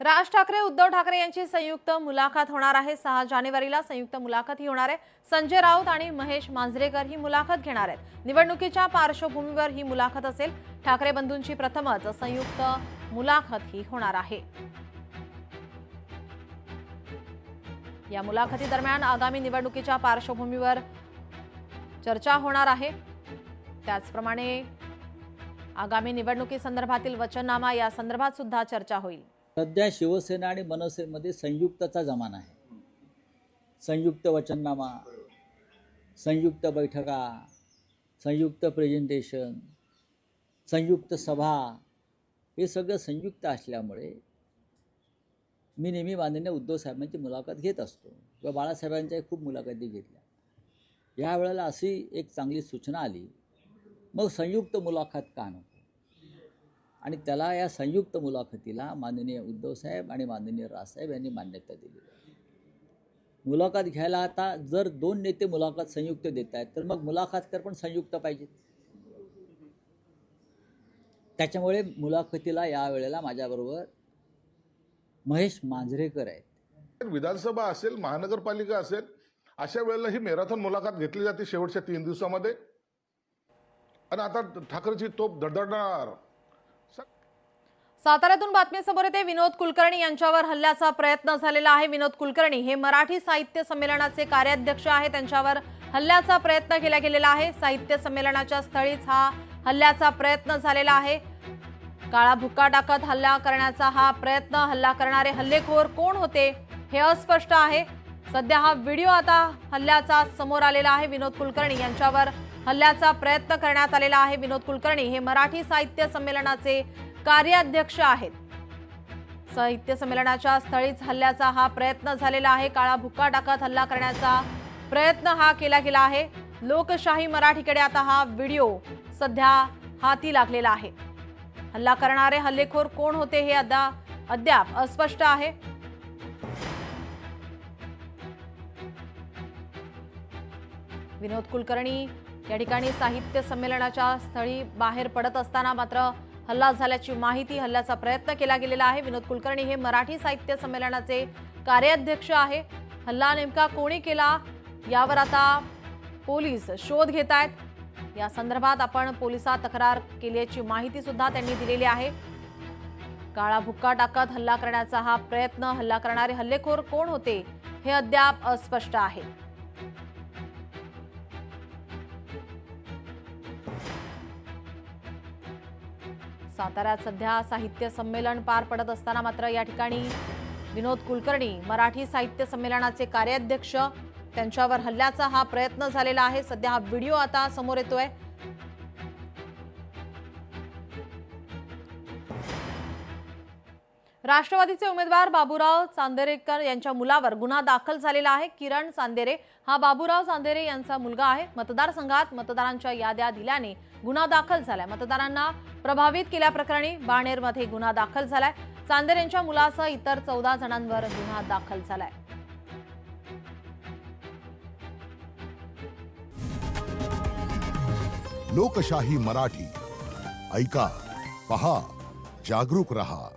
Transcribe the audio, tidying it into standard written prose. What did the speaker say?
राज ठाकरे उद्धव ठाकरे यांची संयुक्त मुलाखत होणार आहे। 6 जानेवारीला संयुक्त मुलाखत ही होणार आहे। संजय राऊत आणि महेश मांजरेकर ही मुलाखत घेणार आहेत। निवडणुकीच्या पार्श्वभूमीवर ही मुलाखत असेल। ठाकरे बंधूंची प्रथमच संयुक्त मुलाखत ही होणार आहे। या मुलाखती दरम्यान आगामी निवडणुकीच्या पार्श्वभूमीवर चर्चा होणार आहे। त्याचप्रमाणे आगामी निवडणुकीसंदर्भातील वचननामा या संदर्भात सुद्धा चर्चा होईल। सध्या शिवसेना आणि मनसेमध्ये संयुक्तचा जमाना आहे। संयुक्त वचननामा, संयुक्त बैठका, संयुक्त प्रेझेंटेशन, संयुक्त सभा, हे सगळं संयुक्त असल्यामुळे मी नेहमी माननीय उद्धव साहेबांची मुलाखत घेत असतो किंवा बाळासाहेबांच्या खूप मुलाखती घेतल्या। यावेळेला अशी एक चांगली सूचना आली, मग संयुक्त मुलाखत का नको? आणि त्याला या संयुक्त मुलाखतीला माननीय उद्धव साहेब आणि माननीय राजसाहेब यांनी मान्यता दिली आहे। मुलाखत घ्यायला आता जर दोन नेते मुलाखत संयुक्त देत आहेत तर मग मुलाखतकार पण संयुक्त पाहिजे। त्याच्यामुळे मुलाखतीला या वेळेला माझ्याबरोबर महेश मांजरेकर आहेत। विधानसभा असेल, महानगरपालिका असेल, अशा वेळेला ही मॅरेथॉन मुलाखत घेतली जाते शेवटच्या 3 दिवसामध्ये। आणि आता ठाकरेची तोप धडधडणार। साताऱ्यातून बातमी समोर येते। विनोद कुलकर्णी यांच्यावर हल्ल्याचा प्रयत्न झालेला आहे। विनोद कुलकर्णी हे मराठी साहित्य संमेलनाचे कार्याध्यक्ष आहेत। त्यांच्यावर हल्ल्याचा प्रयत्न केला गेलेला आहे। साहित्य संमेलनाच्या स्थळीच हा हल्ल्याचा प्रयत्न झालेला आहे। काळा भुक्का टाकत हल्ला करण्याचा हा प्रयत्न, हल्ला करणारे हल्लेखोर कोण होते हे अस्पष्ट आहे। सध्या हा व्हिडिओ आता हल्ल्याचा समोर आलेला आहे। विनोद कुलकर्णी यांच्यावर हल्ल्याचा प्रयत्न करण्यात आलेला आहे। विनोद कुलकर्णी हे मराठी साहित्य संमेलनाचे कार्याध्यक्ष आहेत। साहित्य संमेलनाच्या स्थळीच हल्ल्याचा हा प्रयत्न झालेला आहे। काळा भुक्का टाकत हल्ला करण्याचा प्रयत्न हा केला गेला आहे। लोकशाही मराठीकडे आता हा व्हिडिओ सध्या हाती लागलेला आहे। हल्ला करणारे हल्लेखोर कोण होते हे अद्याप अस्पष्ट आहे। विनोद कुलकर्णी या ठिकाणी साहित्य संमेलनाच्या स्थळी बाहेर पडत असताना मात्र हल्ला झाल्याची माहिती, हल्ल्याचा प्रयत्न केला गेलेला आहे। विनोद कुलकर्णी हे मराठी साहित्य संमेलनाचे कार्याध्यक्ष आहे। हल्ला नेमका कोणी केला यावर आता पोलीस शोध घेत आहेत। या संदर्भात आपण पोलिसात तक्रार केल्याची माहिती सुद्धा त्यांनी दिलेली आहे। काळा भुक्का टाकत हल्ला करण्याचा हा प्रयत्न, हल्ला करणारे हल्लेखोर कोण होते हे अद्याप अस्पष्ट आहे। साताऱ्यात सध्या साहित्य संमेलन पार पडत असताना मात्र या ठिकाणी विनोद कुलकर्णी मराठी साहित्य संमेलनाचे कार्याध्यक्ष, त्यांच्यावर हल्ल्याचा हा प्रयत्न झालेला आहे। सध्या हा व्हिडिओ आता समोर येतोय। राष्ट्रवादीचे उमेदवार बाबूराव चांदेरेकर यांच्या मुलावर गुन्हा दाखल झालेला आहे। किरण चांदेरे हा बाबूराव चांदेरे यांचा मुलगा आहे। मतदारसंघात मतदारांच्या याद्या दिल्याने गुन्हा दाखल झालाय। मतदारांना प्रभावित केल्याप्रकरणी बाणेरमध्ये गुन्हा दाखल झालाय। चांदेरे यांच्या मुलासह इतर 14 जणांवर गुन्हा दाखल झालाय। लोकशाही मराठी ऐका, पहा, जागरूक रहा।